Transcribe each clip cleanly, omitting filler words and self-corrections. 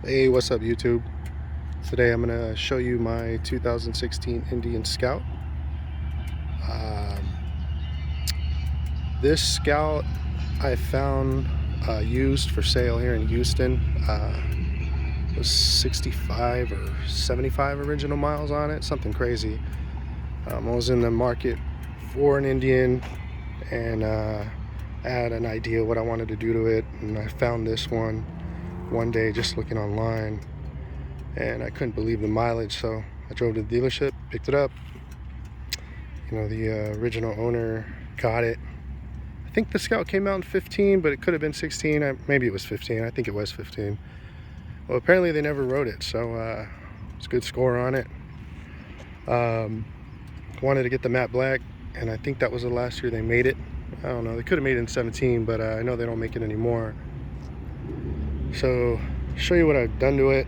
Hey, what's up YouTube? Today I'm going to show you my 2016 Indian Scout. Um, this Scout I found used for sale here in Houston. It was 65 or 75 original miles on it, something crazy. I was in the market for an Indian and I had an idea what I wanted to do to it, and I found this one day just looking online, and I couldn't believe the mileage, so I drove to the dealership, picked it up. The original owner got it. I think the Scout came out in 15, but it could have been 16. Maybe it was 15. I think it was 15. Well, apparently they never wrote it, so it's a good score on it. Wanted to get the matte black, and I think that was the last year they made it. I don't know, they could have made it in 17, but I know they don't make it anymore. So show you what I've done to it.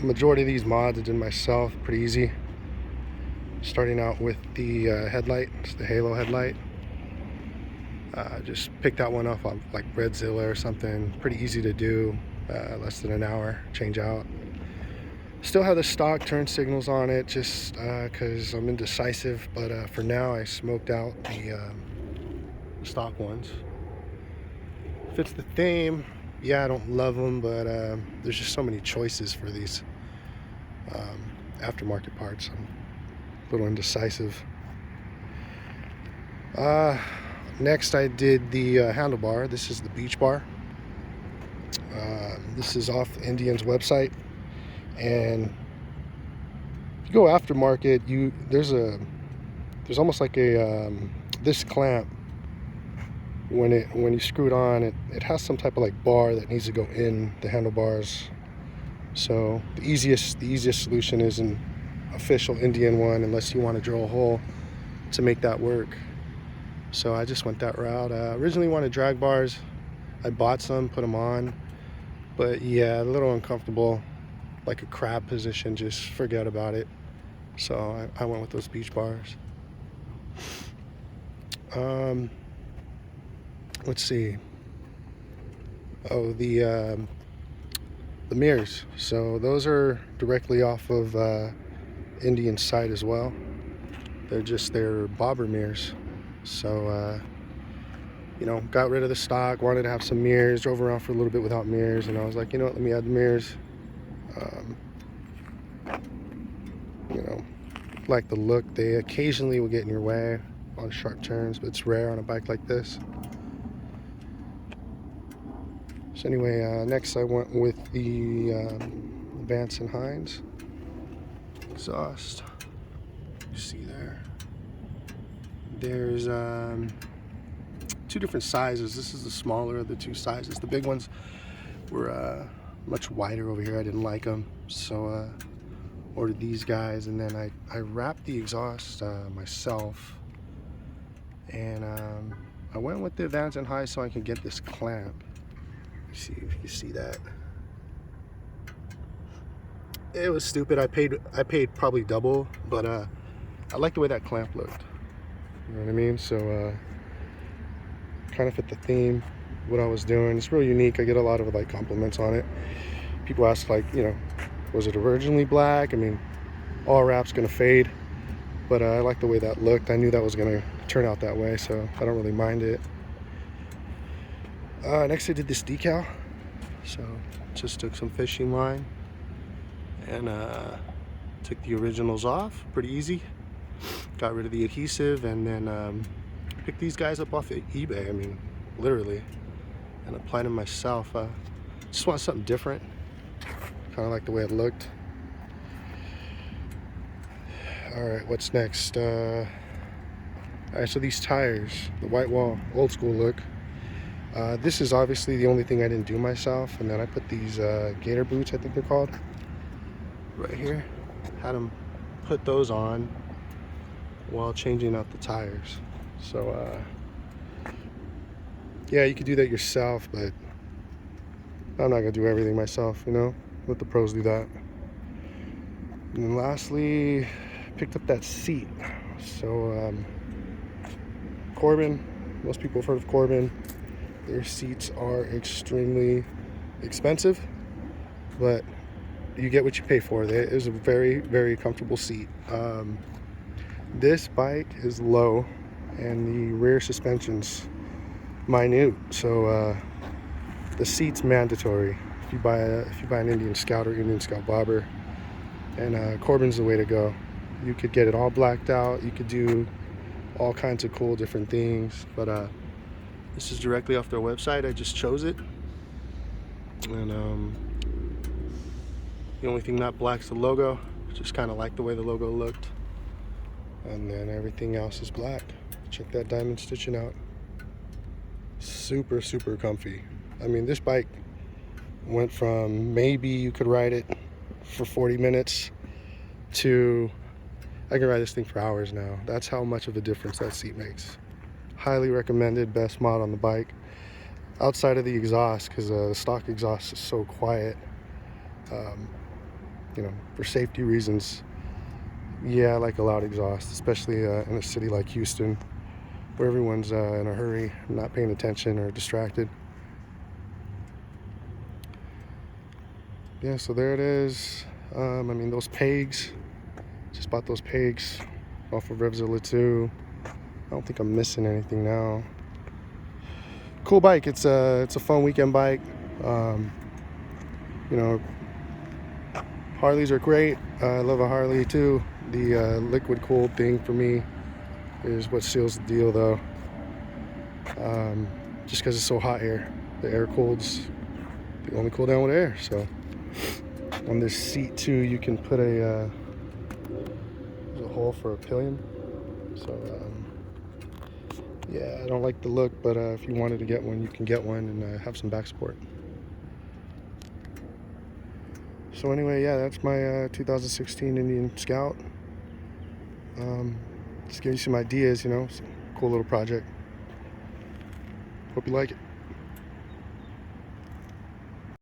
Majority of these mods I did myself, pretty easy. Starting out with the headlight, it's the halo headlight. Just picked that one off on like Redzilla or something. Pretty easy to do, less than an hour, change out. Still have the stock turn signals on it, just because I'm indecisive, but for now I smoked out the stock ones. Fits the theme. Yeah, I don't love them, but there's just so many choices for these aftermarket parts. I'm a little indecisive. Next I did the handlebar. This is the beach bar. This is off Indian's website, and if you go aftermarket, there's almost like a this clamp. When you screw it on, it has some type of like bar that needs to go in the handlebars. So the easiest solution is an official Indian one, unless you want to drill a hole to make that work. So I just went that route. Originally wanted drag bars. I bought some, put them on, but yeah, a little uncomfortable, like a crab position, just forget about it. So I went with those beach bars. Let's see. Oh, the mirrors. So those are directly off of Indian site as well. They're bobber mirrors. So got rid of the stock, wanted to have some mirrors, drove around for a little bit without mirrors, and I was like, you know what, let me add the mirrors. Like the look. They occasionally will get in your way on sharp turns, but it's rare on a bike like this. So anyway, next I went with the Vance & Hines exhaust. You see there. There's two different sizes. This is the smaller of the two sizes. The big ones were much wider over here. I didn't like them, so ordered these guys, and then I wrapped the exhaust myself, and I went with the Vance & Hines so I could get this clamp. See if you see that. It was stupid. I paid probably double, but I like the way that clamp looked. You know what I mean? So kind of fit the theme, what I was doing. It's real unique. I get a lot of like compliments on it. People ask, like, was it originally black? I mean, all wrap's gonna fade, but I like the way that looked. I knew that was gonna turn out that way, so I don't really mind it. Next I did this decal. So just took some fishing line and took the originals off. Pretty easy. Got rid of the adhesive, and then picked these guys up off of eBay. I mean, literally, and applied them myself. Just want something different. Kind of like the way it looked. All right, what's next? All right, so these tires, the white wall, old school look. This is obviously the only thing I didn't do myself, and then I put these gator boots, I think they're called, right here. Had them put those on while changing out the tires. So yeah, you could do that yourself, but I'm not gonna do everything myself, let the pros do that. And then lastly, picked up that seat. So Corbin, most people have heard of Corbin. Their seats are extremely expensive, but you get what you pay for. It is a very, very comfortable seat. This bike is low, and the rear suspension's minute, so the seat's mandatory if you buy an Indian Scout or Indian Scout Bobber, and Corbin's the way to go. You could get it all blacked out. You could do all kinds of cool different things, but this is directly off their website. I just chose it, and the only thing not black is the logo. Just kind of like the way the logo looked, and then everything else is black. Check that diamond stitching out. Super, super comfy. I mean, this bike went from maybe you could ride it for 40 minutes to I can ride this thing for hours now. That's how much of a difference that seat makes. Highly recommended, best mod on the bike. Outside of the exhaust, because the stock exhaust is so quiet, you know, for safety reasons, yeah, I like a loud exhaust, especially in a city like Houston, where everyone's in a hurry, not paying attention or distracted. Yeah, so there it is. I mean, those pegs, just bought those pegs off of Revzilla 2. I don't think I'm missing anything now. Cool bike. It's a fun weekend bike. You know, Harleys are great. I love a Harley too. The liquid cooled thing for me is what seals the deal, though. Just because it's so hot here, the air cooleds, they only cool down with air. So on this seat too, you can put there's a hole for a pillion. So yeah, I don't like the look, but if you wanted to get one, you can get one and have some back support. So anyway, yeah, that's my 2016 Indian Scout. Just give you some ideas, you know, some cool little project. Hope you like it.